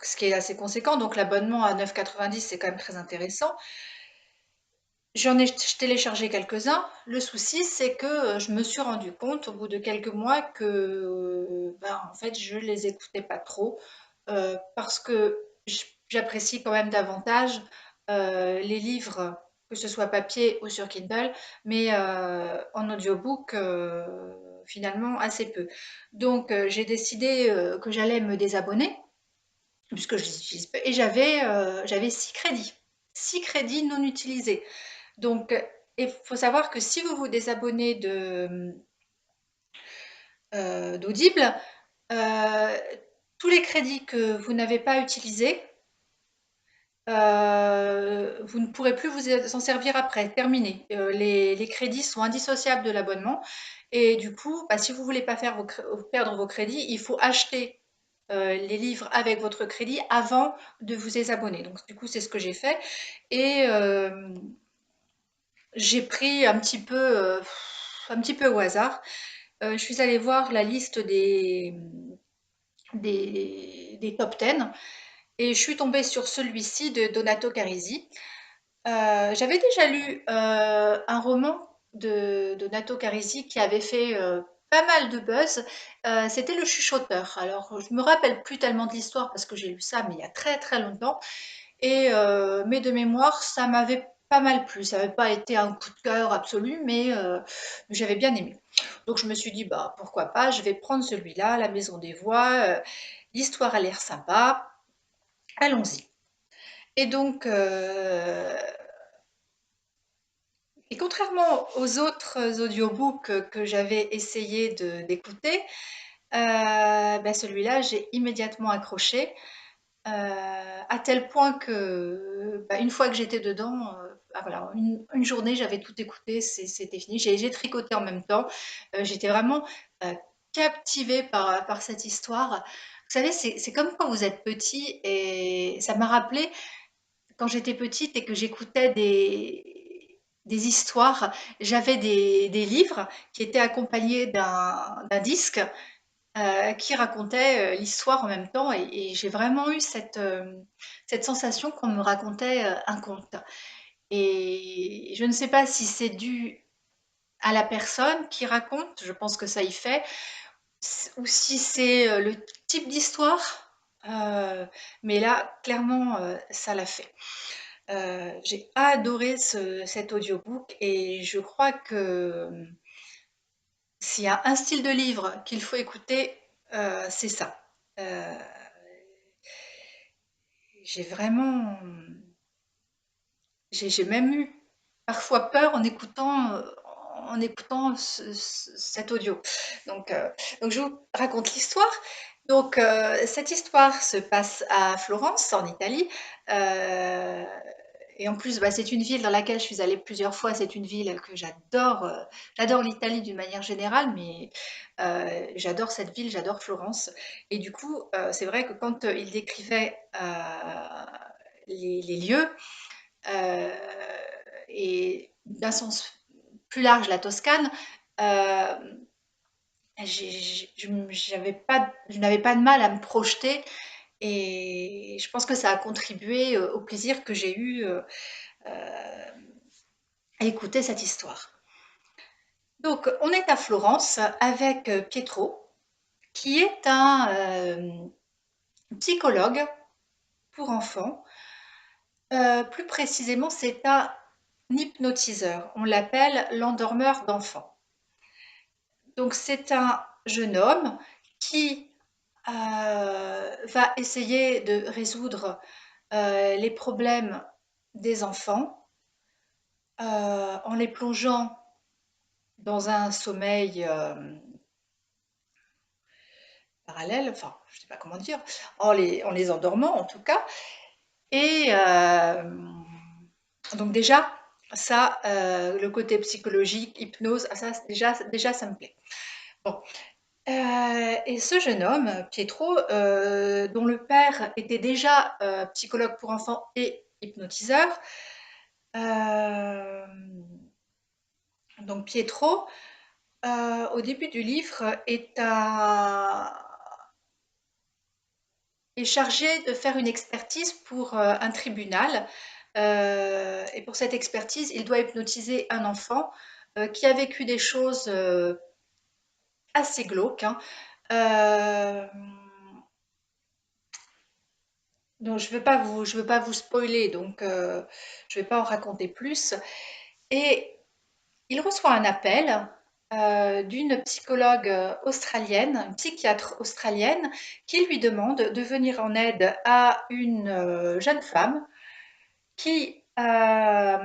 Ce qui est assez conséquent. Donc l'abonnement à 9,90 €, c'est quand même très intéressant. J'en ai téléchargé quelques-uns. Le souci, c'est que je me suis rendu compte au bout de quelques mois que en fait, je les écoutais pas trop parce que j'apprécie quand même davantage les livres, que ce soit papier ou sur Kindle, mais en audiobook, finalement, assez peu. Donc, j'ai décidé que j'allais me désabonner, puisque je les utilise pas, et j'avais 6 crédits. 6 crédits non utilisés. Donc, il faut savoir que si vous vous désabonnez d'Audible, euh, tous les crédits que vous n'avez pas utilisés, vous ne pourrez plus vous en servir après, terminé. Les crédits sont indissociables de l'abonnement et du coup, si vous voulez pas perdre vos crédits, il faut acheter les livres avec votre crédit avant de vous désabonner. Donc du coup, c'est ce que j'ai fait et j'ai pris un petit peu au hasard. Je suis allée voir la liste des top 10 et je suis tombée sur celui-ci de Donato Carisi. J'avais déjà lu un roman de Donato Carisi qui avait fait pas mal de buzz. C'était Le Chuchoteur. Alors, je me rappelle plus tellement de l'histoire parce que j'ai lu ça, mais il y a très très longtemps. Et mais de mémoire, ça m'avait pas mal plu. Ça n'avait pas été un coup de cœur absolu, mais j'avais bien aimé. Donc je me suis dit, bah pourquoi pas, je vais prendre celui-là, La Maison des Voix. L'histoire a l'air sympa, allons-y. Et donc, et contrairement aux autres audiobooks que j'avais essayé d'écouter, celui-là, j'ai immédiatement accroché. À tel point que, une fois que j'étais dedans, voilà, une journée, j'avais tout écouté, c'était fini. J'ai tricoté en même temps. J'étais vraiment captivée par cette histoire. Vous savez, c'est comme quand vous êtes petit et ça m'a rappelé quand j'étais petite et que j'écoutais des histoires. J'avais des livres qui étaient accompagnés d'un disque qui racontait l'histoire en même temps et j'ai vraiment eu cette sensation qu'on me racontait un conte. Et je ne sais pas si c'est dû à la personne qui raconte, je pense que ça y fait, ou si c'est le type d'histoire, mais là, clairement, ça l'a fait. J'ai adoré cet audiobook et je crois que s'il y a un style de livre qu'il faut écouter, c'est ça. Euh, j'ai vraiment, j'ai même eu parfois peur en écoutant cet audio. Donc, euh, donc je vous raconte l'histoire. Donc cette histoire se passe à Florence, en Italie. Euh, et en plus, c'est une ville dans laquelle je suis allée plusieurs fois. C'est une ville que j'adore. J'adore l'Italie d'une manière générale, mais j'adore cette ville, j'adore Florence. Et du coup, c'est vrai que quand il décrivait les lieux, euh, et d'un sens plus large, la Toscane, euh, je n'avais pas de mal à me projeter et je pense que ça a contribué au plaisir que j'ai eu à écouter cette histoire. Donc, on est à Florence avec Pietro, qui est un psychologue pour enfants. Plus précisément, c'est un hypnotiseur. On l'appelle l'endormeur d'enfants. Donc, c'est un jeune homme qui va essayer de résoudre les problèmes des enfants en les plongeant dans un sommeil parallèle, enfin, je ne sais pas comment dire, en les endormant en tout cas. Et donc déjà, ça, le côté psychologique, hypnose, ça déjà ça me plaît. Bon. Et ce jeune homme, Pietro, dont le père était déjà psychologue pour enfants et hypnotiseur, euh, donc Pietro, au début du livre, est chargé de faire une expertise pour un tribunal. Et pour cette expertise, il doit hypnotiser un enfant qui a vécu des choses assez glauques, hein. Euh, donc je veux pas vous spoiler, donc je vais pas en raconter plus. Et il reçoit un appel d'une psychologue australienne, une psychiatre australienne, qui lui demande de venir en aide à une jeune femme qui a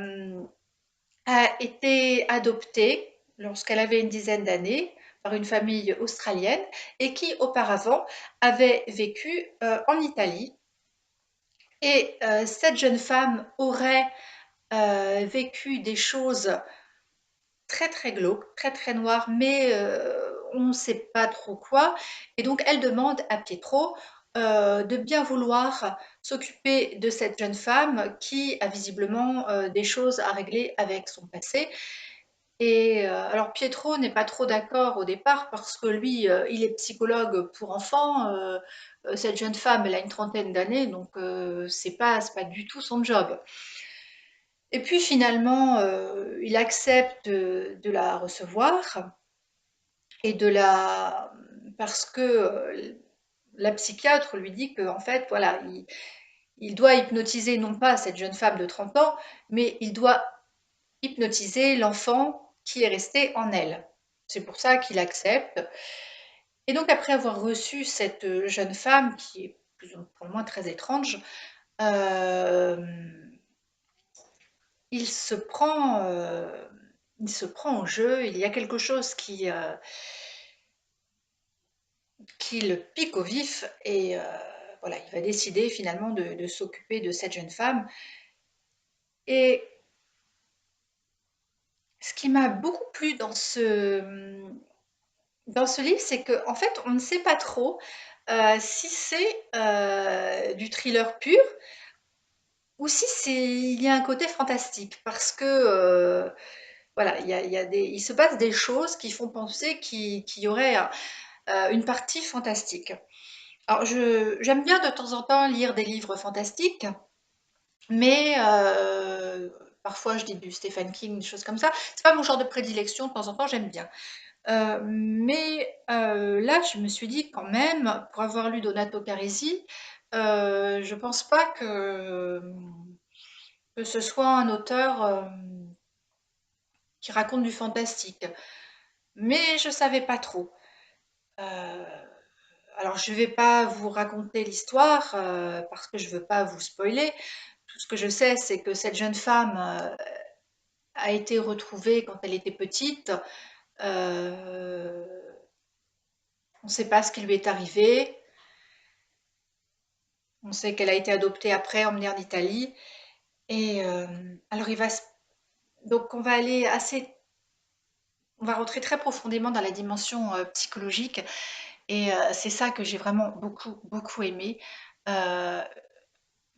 été adoptée lorsqu'elle avait une dizaine d'années par une famille australienne et qui auparavant avait vécu en Italie. Et cette jeune femme aurait vécu des choses très très glauques, très très noires, mais on ne sait pas trop quoi. Et donc elle demande à Pietro de bien vouloir s'occuper de cette jeune femme qui a visiblement des choses à régler avec son passé. Et alors Pietro n'est pas trop d'accord au départ parce que lui, il est psychologue pour enfants. Cette jeune femme, elle a une trentaine d'années, donc c'est pas du tout son job. Et puis finalement, il accepte de la recevoir et de la parce que la psychiatre lui dit que en fait, voilà, il doit hypnotiser non pas cette jeune femme de 30 ans, mais il doit hypnotiser l'enfant qui est resté en elle. C'est pour ça qu'il accepte. Et donc après avoir reçu cette jeune femme qui est plus ou pour le moins très étrange, euh, il se prend, il se prend au jeu. Il y a quelque chose qui le pique au vif et voilà, il va décider finalement de s'occuper de cette jeune femme. Et ce qui m'a beaucoup plu dans ce livre, c'est qu'en en fait, on ne sait pas trop si c'est du thriller pur ou si il y a un côté fantastique, parce que voilà, il se passe des choses qui font penser qu'il y aurait une partie fantastique. Alors, j'aime bien de temps en temps lire des livres fantastiques, mais parfois je dis du Stephen King, des choses comme ça. C'est pas mon genre de prédilection, de temps en temps j'aime bien. Mais là, je me suis dit quand même, pour avoir lu Donato Carisi, je pense pas que ce soit un auteur qui raconte du fantastique. Mais je savais pas trop. Euh, alors, je vais pas vous raconter l'histoire parce que je veux pas vous spoiler. Tout ce que je sais, c'est que cette jeune femme a été retrouvée quand elle était petite. Euh, on ne sait pas ce qui lui est arrivé. On sait qu'elle a été adoptée après, emmenée en Italie. Et alors, donc on va aller on va rentrer très profondément dans la dimension psychologique. Et c'est ça que j'ai vraiment beaucoup, beaucoup aimé. Euh,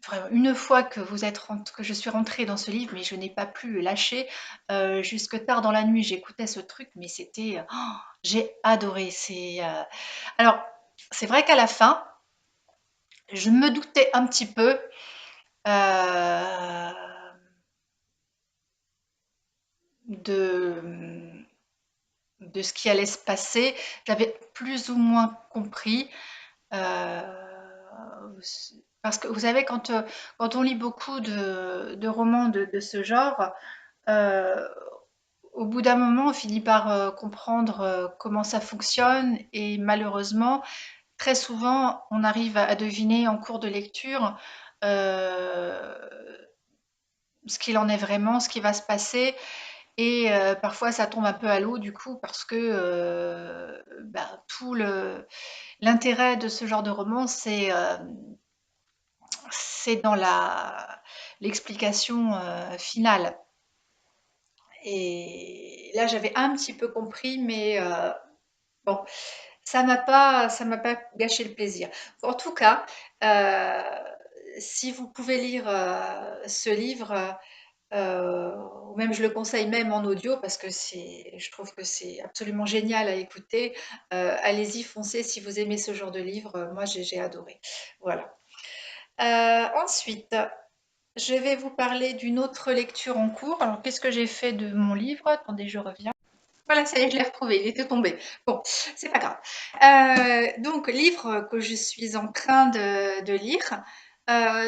vraiment, une fois que que je suis rentrée dans ce livre, mais je n'ai pas pu le lâcher. Jusque tard dans la nuit, j'écoutais ce truc, mais c'était, j'ai adoré. Alors, c'est vrai qu'à la fin, je me doutais un petit peu, heu, de, de ce qui allait se passer. J'avais plus ou moins compris. Heu, Parce que vous savez, quand on lit beaucoup de romans de ce genre, heu, au bout d'un moment, on finit par, comprendre, comment ça fonctionne, et malheureusement, très souvent, on arrive à deviner en cours de lecture, heu, ce qu'il en est vraiment, ce qui va se passer, et parfois ça tombe un peu à l'eau du coup, parce que, tout l'intérêt de ce genre de roman, c'est dans l'explication finale. Et là, j'avais un petit peu compris, mais bon, ça m'a pas gâché le plaisir. En tout cas, euh, si vous pouvez lire ce livre, ou même je le conseille même en audio, parce que je trouve que c'est absolument génial à écouter. Allez-y, foncez si vous aimez ce genre de livre. Moi, j'ai adoré. Voilà. Ensuite, je vais vous parler d'une autre lecture en cours. Alors, qu'est-ce que j'ai fait de mon livre? Attendez, je reviens. Voilà, ça y est, je l'ai retrouvé, il était tombé. Bon, c'est pas grave. Donc, livre que je suis en train de lire,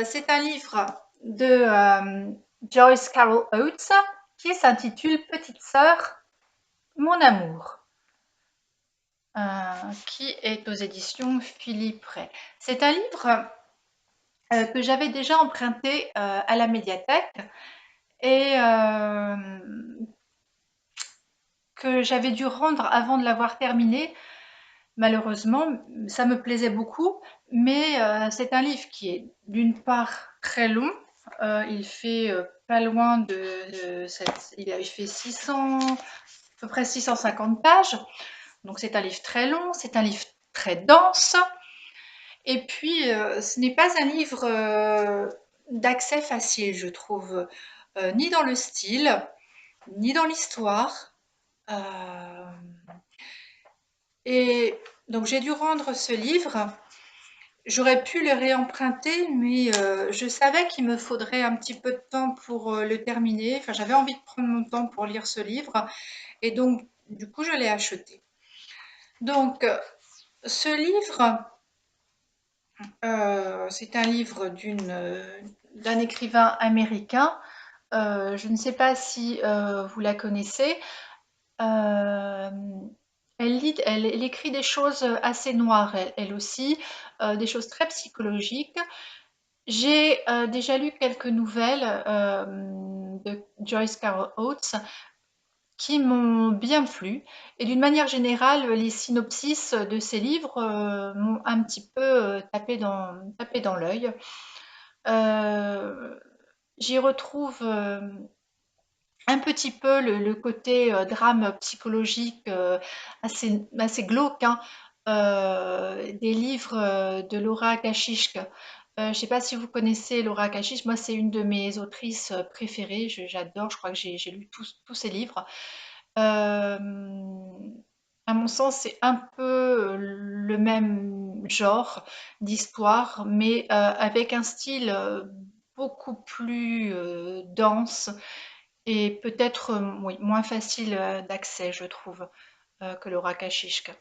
c'est un livre de Joyce Carol Oates qui s'intitule Petite sœur, mon amour, qui est aux éditions Philippe Ray. C'est un livre que j'avais déjà emprunté à la médiathèque, et que j'avais dû rendre avant de l'avoir terminé. Malheureusement, ça me plaisait beaucoup, mais c'est un livre qui est d'une part très long. Il fait pas loin il fait 600, à peu près 650 pages. Donc c'est un livre très long, c'est un livre très dense. Et puis, ce n'est pas un livre d'accès facile, je trouve, ni dans le style, ni dans l'histoire. Euh, et donc j'ai dû rendre ce livre. J'aurais pu le réemprunter, mais je savais qu'il me faudrait un petit peu de temps pour le terminer. Enfin, j'avais envie de prendre mon temps pour lire ce livre, et donc du coup, je l'ai acheté. Donc, ce livre, c'est un livre d'un écrivain américain. Je ne sais pas si vous la connaissez. Euh, elle écrit des choses assez noires, elle aussi, des choses très psychologiques. J'ai déjà lu quelques nouvelles de Joyce Carol Oates qui m'ont bien plu. Et d'une manière générale, les synopsis de ces livres m'ont un petit peu tapé dans l'œil. Euh, J'y retrouve un petit peu le côté drame psychologique assez glauque, hein, des livres de Laura Kashishk. Je ne sais pas si vous connaissez Laura Kashishk. Moi, c'est une de mes autrices préférées. J'adore, je crois que j'ai lu tous ses livres. À mon sens, c'est un peu le même genre d'histoire, mais avec un style beaucoup plus dense, et peut-être oui, moins facile d'accès, je trouve, que le Rakashishk.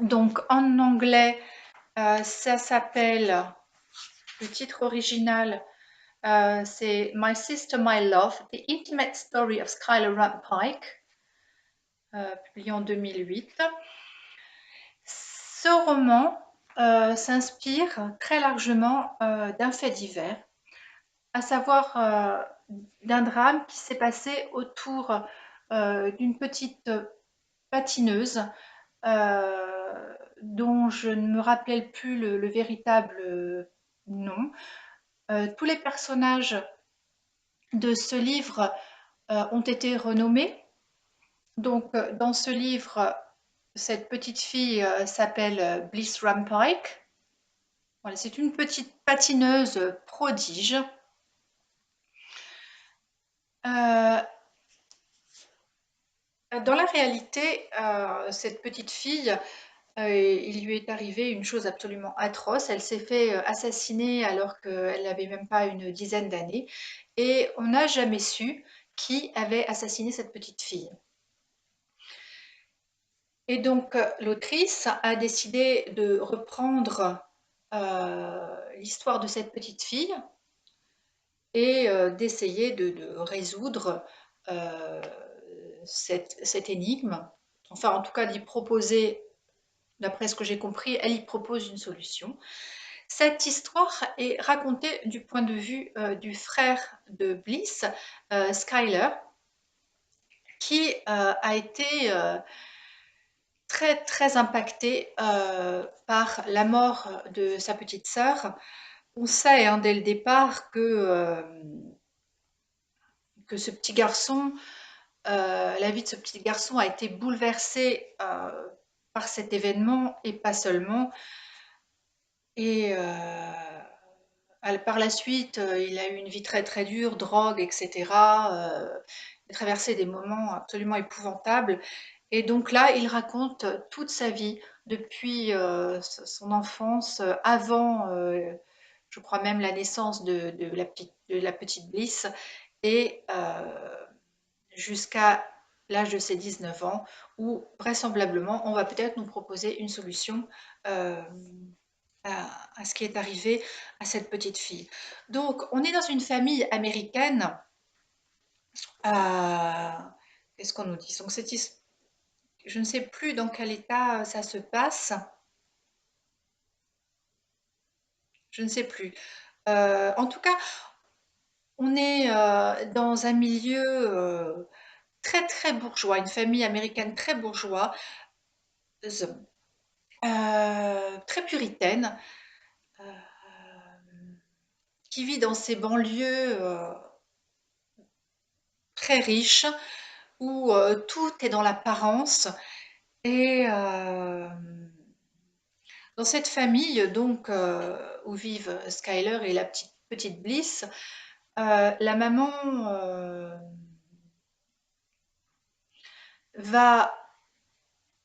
Donc en anglais, ça s'appelle, le titre original, c'est My Sister, My Love, The Intimate Story of Skylar Rampike, publié en 2008. Ce roman s'inspire très largement d'un fait divers, à savoir d'un drame qui s'est passé autour d'une petite patineuse dont je ne me rappelle plus le véritable nom. Tous les personnages de ce livre ont été renommés. Donc, dans ce livre, cette petite fille s'appelle Bliss Rampike. Voilà, c'est une petite patineuse prodige. Euh, Dans la réalité, cette petite fille, il lui est arrivé une chose absolument atroce. Elle s'est fait assassiner alors qu'elle n'avait même pas une dizaine d'années. Et on n'a jamais su qui avait assassiné cette petite fille. Et donc, l'autrice a décidé de reprendre l'histoire de cette petite fille et d'essayer de résoudre euh, cette énigme. Enfin, en tout cas, d'y proposer, d'après ce que j'ai compris, elle y propose une solution. Cette histoire est racontée du point de vue du frère de Bliss, Skyler, qui a été très très impacté par la mort de sa petite sœur. On sait hein, dès le départ que ce petit garçon, la vie de ce petit garçon a été bouleversée par cet événement et pas seulement. Et par la suite, il a eu une vie très très dure, drogue, etc. Il a traversé des moments absolument épouvantables. Et donc là, il raconte toute sa vie depuis son enfance, avant, je crois même la naissance de la petite Bliss, et jusqu'à l'âge de ses 19 ans, où vraisemblablement, on va peut-être nous proposer une solution euh, à ce qui est arrivé à cette petite fille. Donc, on est dans une famille américaine. Qu'est-ce qu'on nous dit? Donc, je ne sais plus dans quel état ça se passe. Je ne sais plus. En tout cas, on est dans un milieu très très bourgeois, une famille américaine très bourgeoise, très puritaine, euh, qui vit dans ces banlieues très riches où tout est dans l'apparence. Et dans cette famille, donc, où vivent Skyler et la petite Bliss, la maman va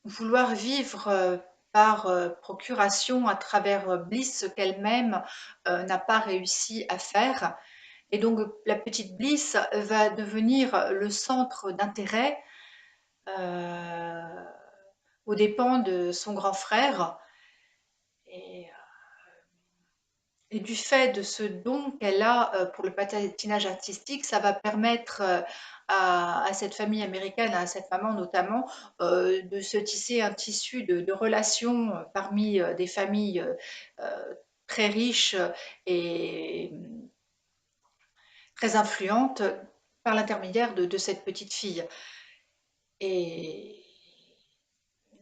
vouloir vivre par procuration à travers Bliss ce qu'elle-même n'a pas réussi à faire. Et donc la petite Bliss va devenir le centre d'intérêt aux dépens de son grand frère. Et Et du fait de ce don qu'elle a pour le patinage artistique, ça va permettre à cette famille américaine, à cette maman notamment, de se tisser un tissu de relations parmi des familles très riches et très influentes par l'intermédiaire de cette petite fille. Et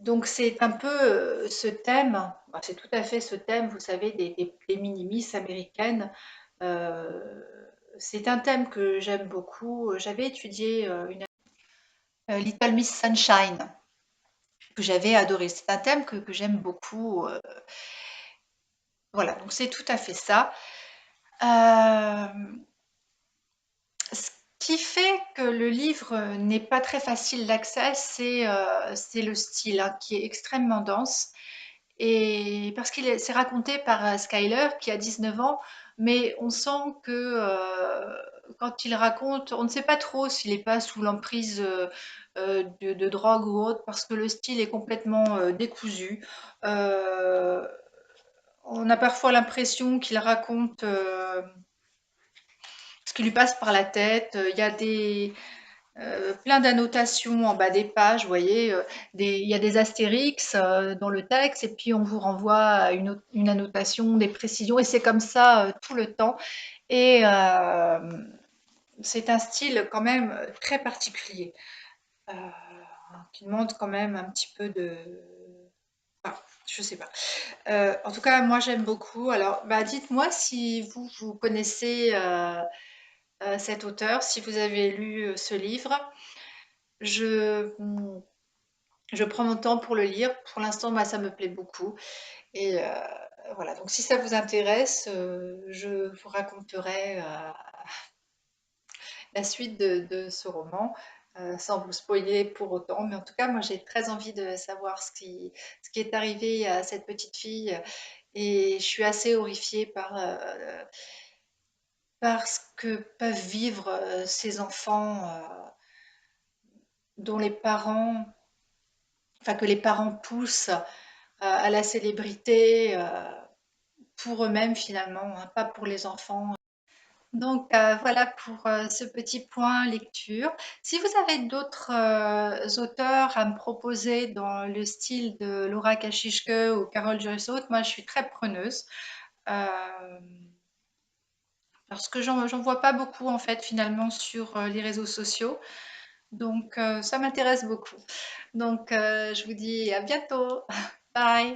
donc c'est un peu ce thème, c'est tout à fait ce thème, vous savez, des mini-miss américaines. Euh, c'est un thème que j'aime beaucoup. J'avais étudié Little Miss Sunshine, que j'avais adoré. C'est un thème que j'aime beaucoup. Voilà, donc c'est tout à fait ça. Euh, Ce qui fait que le livre n'est pas très facile d'accès, c'est le style hein, qui est extrêmement dense. Et parce c'est raconté par Skyler qui a 19 ans, mais on sent que quand il raconte, on ne sait pas trop s'il n'est pas sous l'emprise de drogue ou autre, parce que le style est complètement décousu. Euh, on a parfois l'impression qu'il raconte ce qui lui passe par la tête. Il y a plein d'annotations en bas des pages, vous voyez, il y a des astérix dans le texte, et puis on vous renvoie à une annotation, des précisions, et c'est comme ça tout le temps. Et c'est un style quand même très particulier, euh, qui demande quand même un petit peu de... Enfin, je sais pas. En tout cas, moi j'aime beaucoup. Alors, bah, dites-moi si vous connaissez cet auteur, si vous avez lu ce livre. Je, je prends mon temps pour le lire. Pour l'instant, moi, ça me plaît beaucoup. Et Voilà, donc si ça vous intéresse, je vous raconterai, la suite de ce roman, sans vous spoiler pour autant. Mais en tout cas, moi, j'ai très envie de savoir ce qui est arrivé à cette petite fille et je suis assez horrifiée par ce que peuvent vivre, ces enfants, dont les parents enfin, que les parents poussent, à la célébrité, pour eux-mêmes finalement, hein, pas pour les enfants. Donc voilà pour ce petit point lecture. Si vous avez d'autres auteurs à me proposer dans le style de Laura Kashishke ou Carole Joyce-Auth, moi je suis très preneuse. Euh, Parce que j'en vois pas beaucoup en fait finalement sur les réseaux sociaux. Donc ça m'intéresse beaucoup. Donc je vous dis à bientôt. Bye.